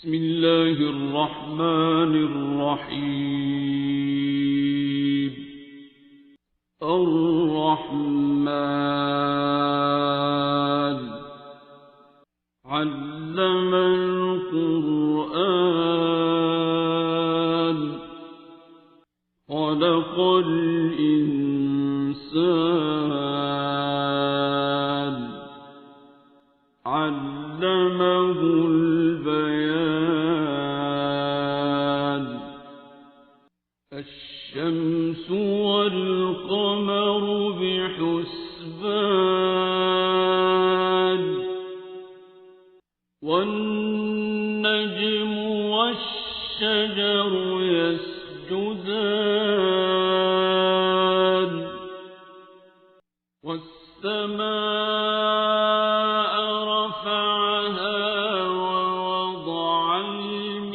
بسم الله الرحمن الرحيم. الرحمن علم القرآن خلق الإنسان علمه البيان. الشمس والقمر بحسبان والنجم والشجر يسجدان والسماء رفعها ووضع الميزان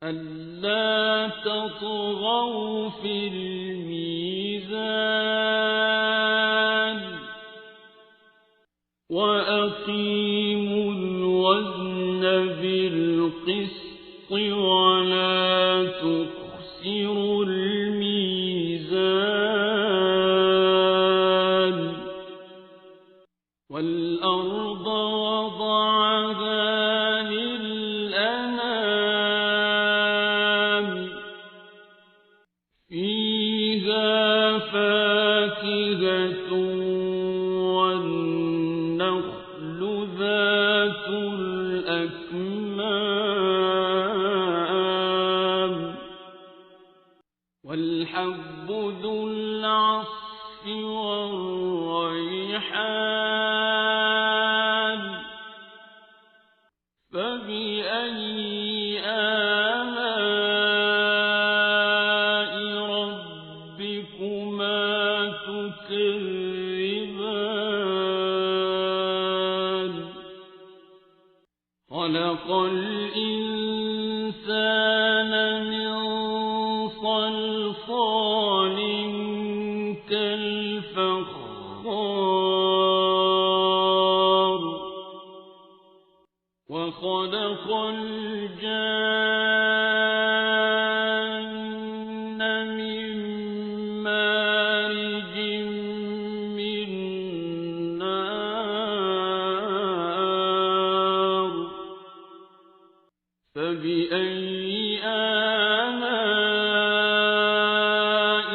ألا تطغوا في الميزان وأقيموا الوزن بالقسط ولا تخسروا الميزان. والأرض وضعها للأنام فيها فاكهة والنخل ذات الأكمام والحب ذو العصف والريحان فبأي آلاء ربكما تكذبان. خلق الإنسان من صلصال كالفخار وخلق الجان من مارج من نار فبأي آلاء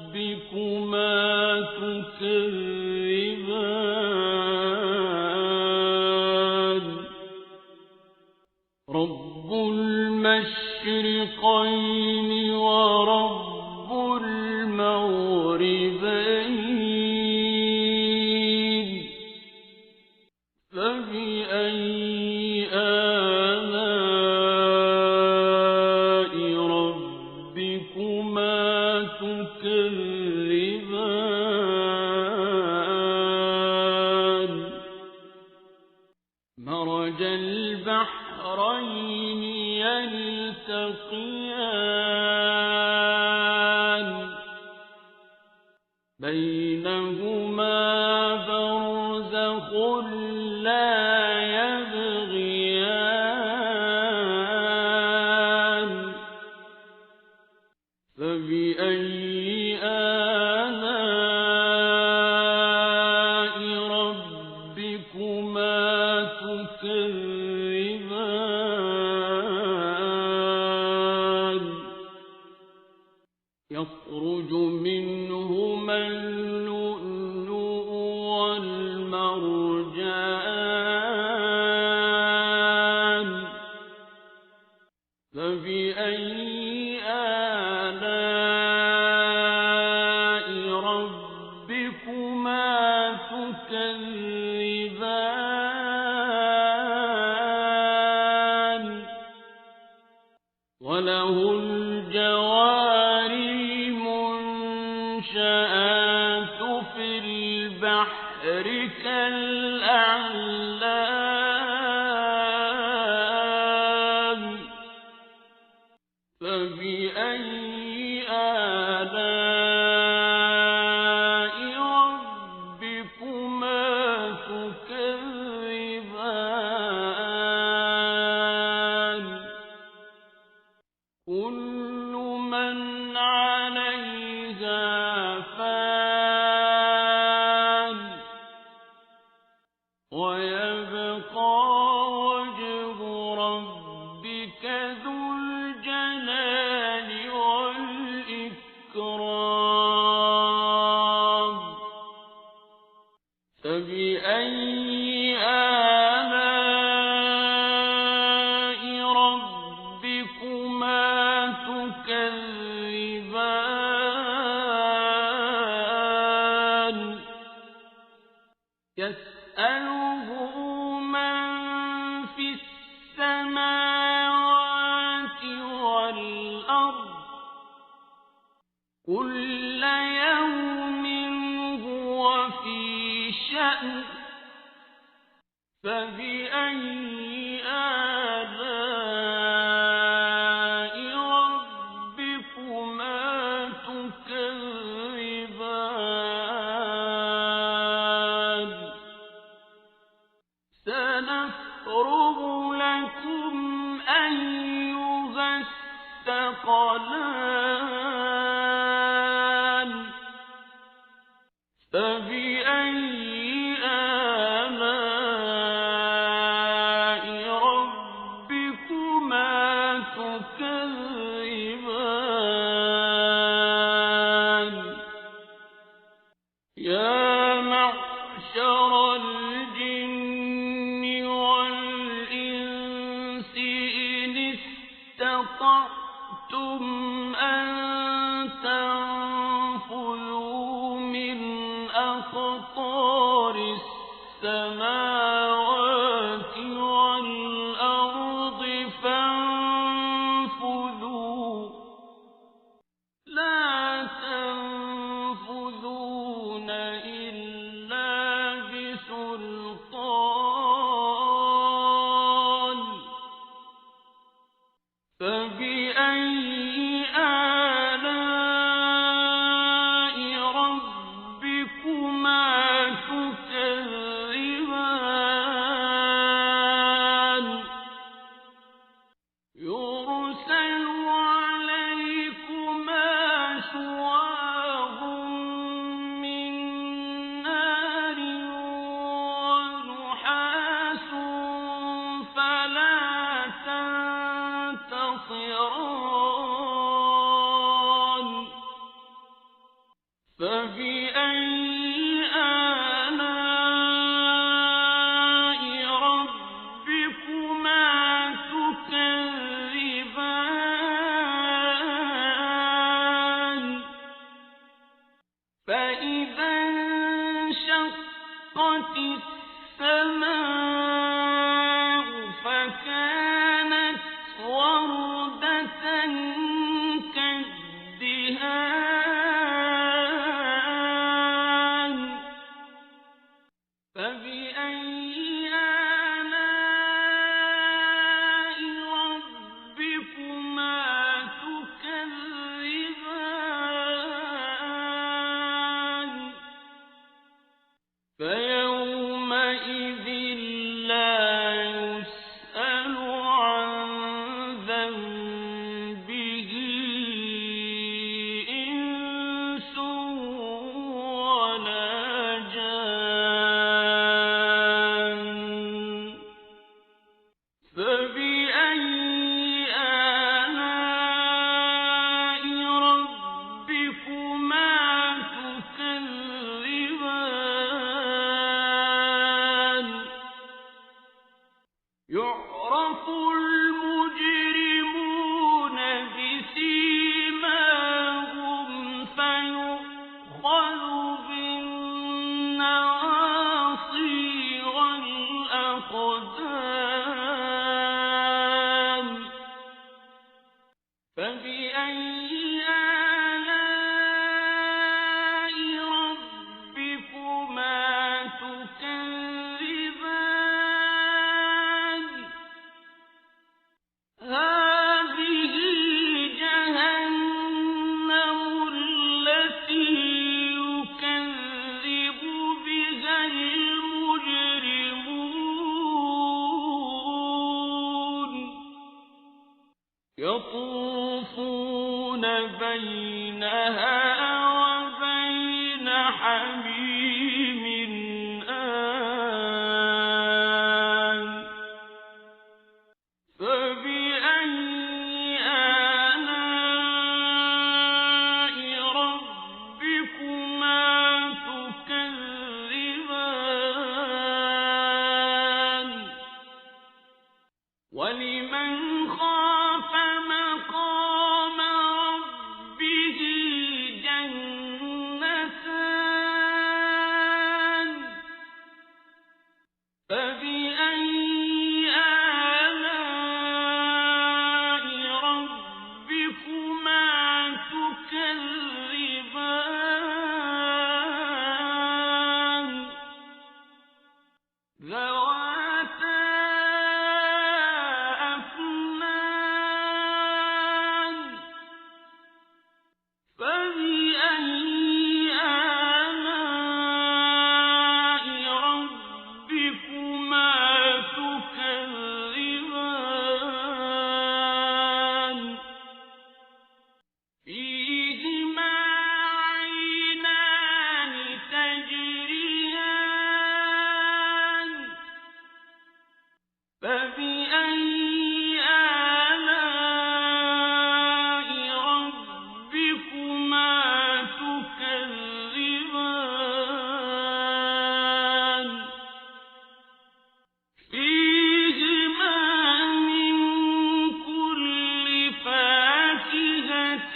ربكما تكذبان. رب المشرقين ورب المغربين فبأي آلاء ربكما تكذبان. مرج البحرين يلتقيان بينهما برزخ لا يبغيان فبأي آلاء ربكما تكذبان. يخرج منهما اللؤلؤ والمرجان فبأي آلاء ربكما تكذبان. وله الجوار المنشآت في البحر كالأعلام فبأي آلاء ربكما تكذبان. فبأي آلاء ربكما تكذبان يسأله من في السماوات والأرض كل يوم هو في شأن فبأي آلاء ربكما تكذبان سنفرغ لكم أيها الثقلان فبأي آلاء ربكما تكذبان يا معشر الجن والإنس إن استطعتم أن تنفذوا من أقطار السماوات والأرض فانفذوا لا تنفذون إلا بسلطان فبأي آلاء ربكما تكذبان يرسل عليكما شواظ من نار ونحاس فلا تنتصران فبأي آلاء ربكما تكذبان فإذا انشقت السماء فكانت وردة كالدهان فبأي آلاء ربكما تكذبان فيومئذ لا يسأل عن ذنبه إنس ولا جان فبأي آلاء ربكما تكذبان يعرف المجرمون بسيماهم فيؤخذ بالنواصي والأقدام فبأي آلاء ربكما تكذبان هذه جهنم التي يكذب بها المجرمون يطوفون بينها وبين حميم آن فبأي آلاء ربكما تكذبان ذواتا أفنان فبأي آلاء ربكما تكذبان فيهما عينان تجريان فبأي آلاء ربكما تكذبان فيهما من كل فاكهة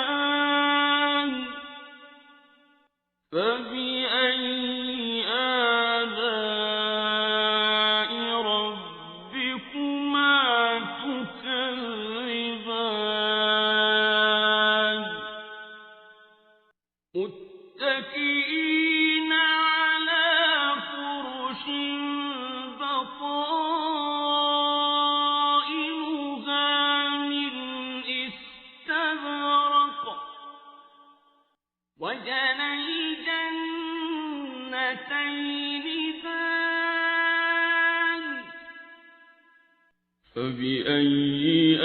زوجان فبأي آلاء ربكما تكذبان متكئين على فرش بطائنها من استبرق وجنى الجنتين دان فبأي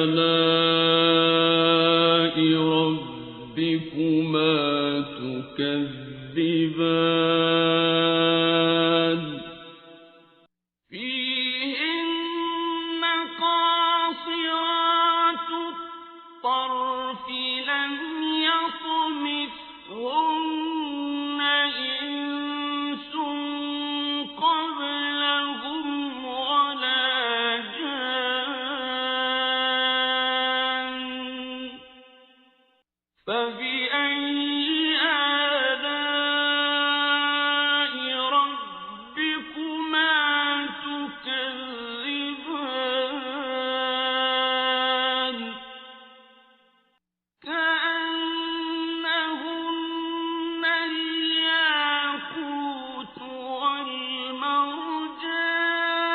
آلاء ربكما تكذبان فيهن قاصرات الطرف لم يطمثهن إنس قبلهم ولا جان فبأي آلاء ربكما تكذبان كأنهن الياقوت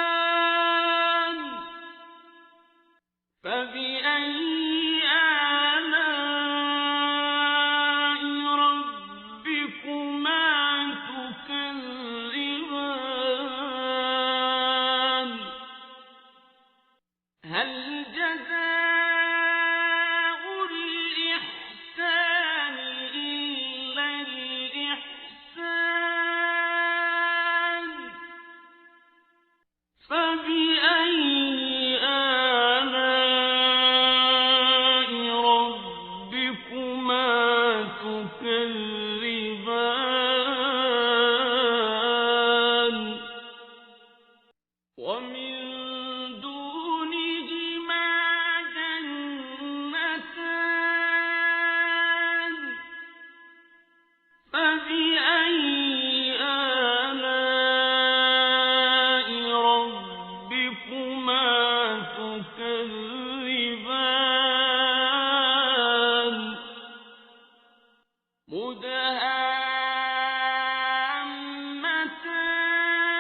والمرجان فبأي آلاء ربكما تكذبان هل جزاء الإحسان إلا الإحسان فبأي آلاء ربكما تكذبان ومن دونهما جنتان فبأي آلاء ربكما تكذبان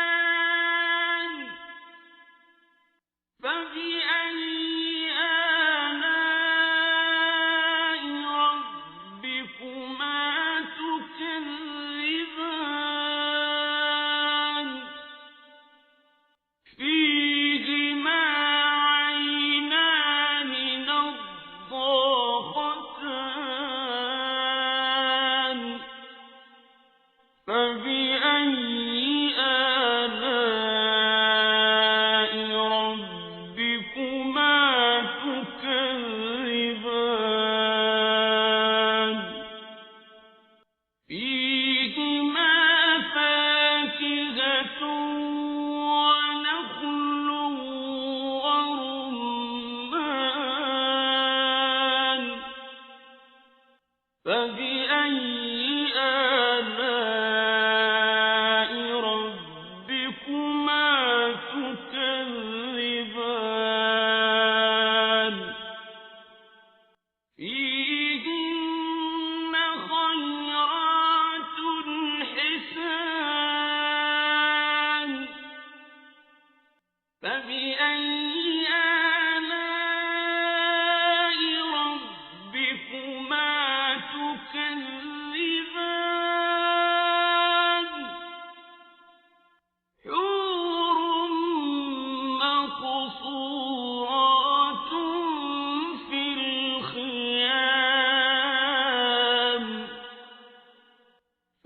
مدهامتان فبأي آلاء ربكما تكذبان فيهما عينان نضاختان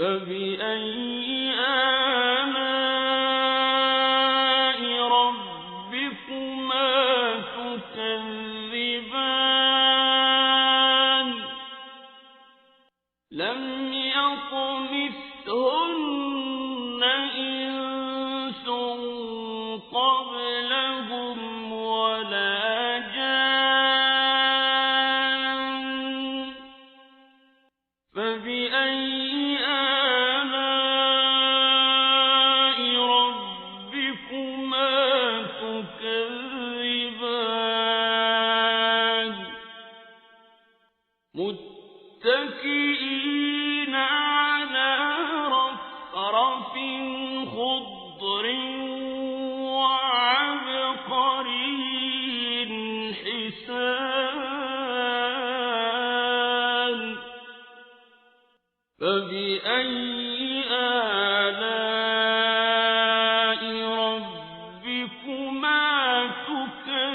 فبأي آلاء ربكما تكذبان لم يطمثهن إنس قبلهم ولا جان فبأي آلاء ربكما تكذبان متكئين على رفرف خضر وعبقري حسان فبأي آلاء ربكما تكذبان